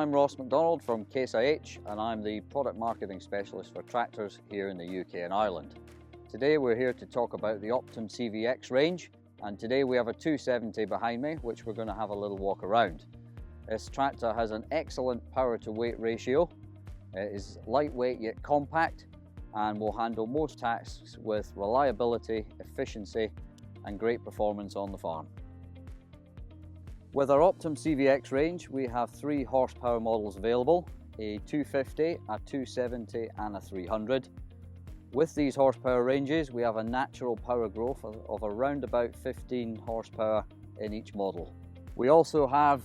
I'm Ross McDonald from Case IH, and I'm the Product Marketing Specialist for tractors here in the UK and Ireland. Today we're here to talk about the Optum CVX range, and today we have a 270 behind me which we're going to have a little walk around. This tractor has an excellent power to weight ratio. It is lightweight yet compact and will handle most tasks with reliability, efficiency and great performance on the farm. With our Optum CVX range, we have 3 horsepower models available, a 250, a 270 and a 300. With these horsepower ranges, we have a natural power growth of around about 15 horsepower in each model. We also have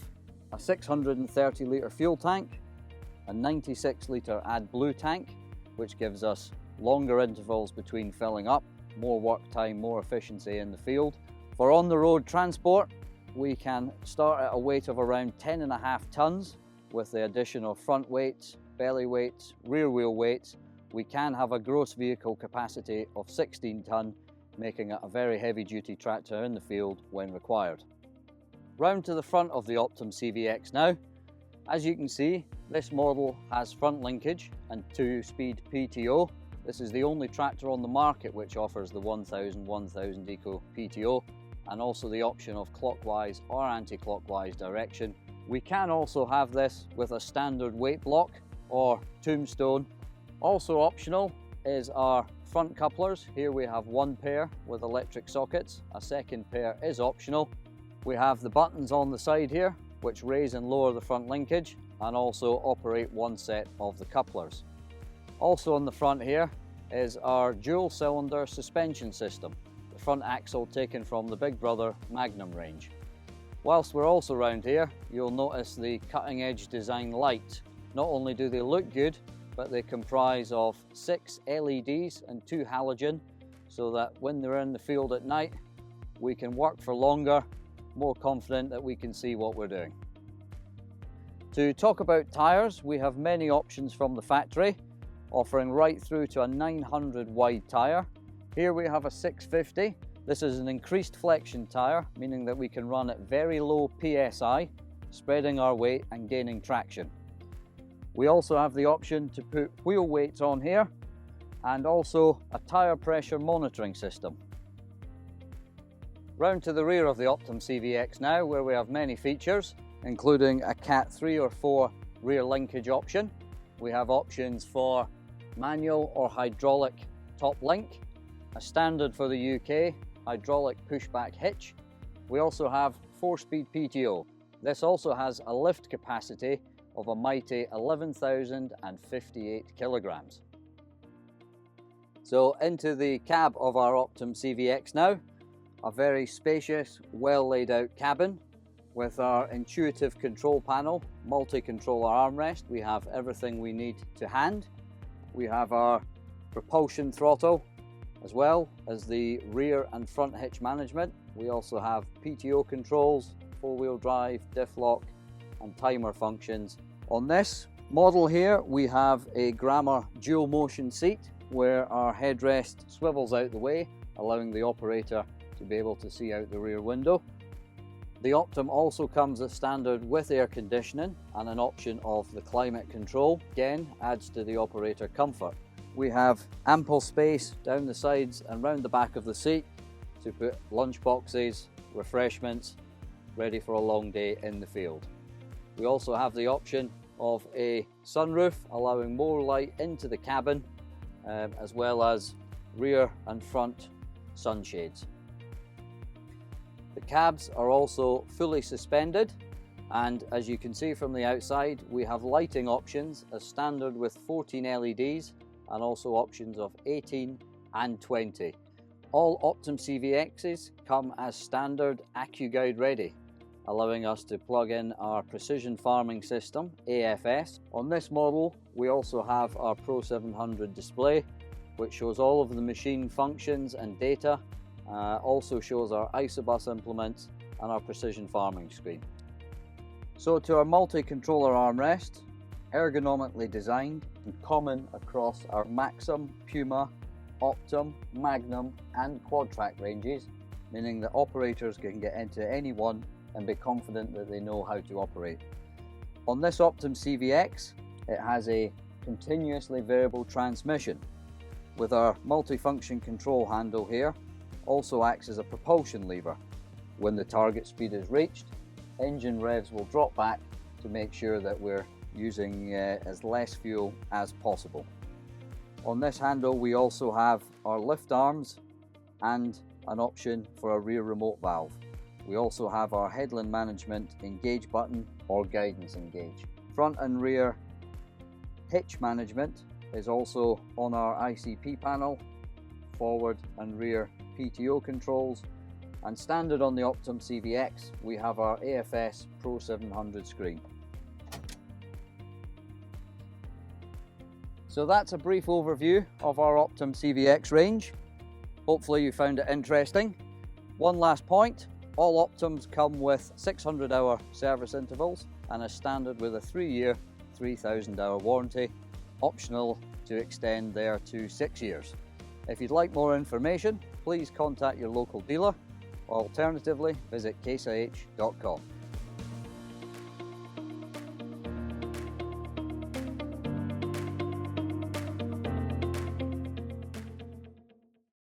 a 630 litre fuel tank, a 96 litre AdBlue tank, which gives us longer intervals between filling up, more work time, more efficiency in the field. For on-the-road transport, we can start at a weight of around 10.5 tonnes with the addition of front weights, belly weights, rear wheel weights. We can have a gross vehicle capacity of 16 tonne, making it a very heavy duty tractor in the field when required. Round to the front of the Optum CVX now. As you can see, this model has front linkage and 2-speed PTO. This is the only tractor on the market which offers the 1000 Eco PTO, and also the option of clockwise or anti-clockwise direction. We can also have this with a standard weight block or tombstone. Also optional is our front couplers. Here we have 1 pair with electric sockets. A second pair is optional. We have the buttons on the side here which raise and lower the front linkage and also operate 1 set of the couplers. Also on the front here is our dual cylinder suspension system. Front axle taken from the Big Brother Magnum range. Whilst we're also around here, you'll notice the cutting edge design lights. Not only do they look good, but they comprise of 6 LEDs and 2 halogen, so that when they're in the field at night, we can work for longer, more confident that we can see what we're doing. To talk about tyres, we have many options from the factory, offering right through to a 900 wide tyre. Here we have a 650. This is an increased flexion tyre, meaning that we can run at very low PSI, spreading our weight and gaining traction. We also have the option to put wheel weights on here and also a tyre pressure monitoring system. Round to the rear of the Optum CVX now, where we have many features, including a Cat 3 or 4 rear linkage option. We have options for manual or hydraulic top link, a standard for the UK hydraulic pushback hitch. We also have 4-speed PTO. This also has a lift capacity of a mighty 11,058 kilograms. So into the cab of our Optum CVX now. A very spacious, well laid out cabin with our intuitive control panel, multi-controller armrest. We have everything we need to hand. We have our propulsion throttle, as well as the rear and front hitch management. We also have PTO controls, 4-wheel drive, diff lock and timer functions. On this model here we have a Grammer dual motion seat where our headrest swivels out the way, allowing the operator to be able to see out the rear window. The Optum also comes as standard with air conditioning and an option of the climate control. Again, adds to the operator comfort. We have ample space down the sides and round the back of the seat to put lunch boxes, refreshments, ready for a long day in the field. We also have the option of a sunroof, allowing more light into the cabin, as well as rear and front sunshades. The cabs are also fully suspended, and as you can see from the outside, we have lighting options as standard with 14 LEDs and also options of 18 and 20. All Optum CVXs come as standard AccuGuide ready, allowing us to plug in our precision farming system, AFS. On this model, we also have our Pro 700 display, which shows all of the machine functions and data, also shows our Isobus implements and our precision farming screen. So to our multi-controller armrest, ergonomically designed and common across our Maxim, Puma, Optum, Magnum and Quadtrack ranges, meaning that operators can get into any one and be confident that they know how to operate. On this Optum CVX, it has a continuously variable transmission with our multifunction control handle here. Also acts as a propulsion lever. When the target speed is reached, engine revs will drop back to make sure that we're using as less fuel as possible. On this handle we also have our lift arms and an option for a rear remote valve. We also have our headland management engage button or guidance engage. Front and rear hitch management is also on our ICP panel, forward and rear PTO controls, and standard on the Optum CVX we have our AFS Pro 700 screen. So that's a brief overview of our Optum CVX range. Hopefully you found it interesting. One last point, all Optums come with 600-hour service intervals and a standard with a 3-year, 3,000-hour warranty, optional to extend there to 6 years. If you'd like more information, please contact your local dealer, or alternatively visit caseih.com.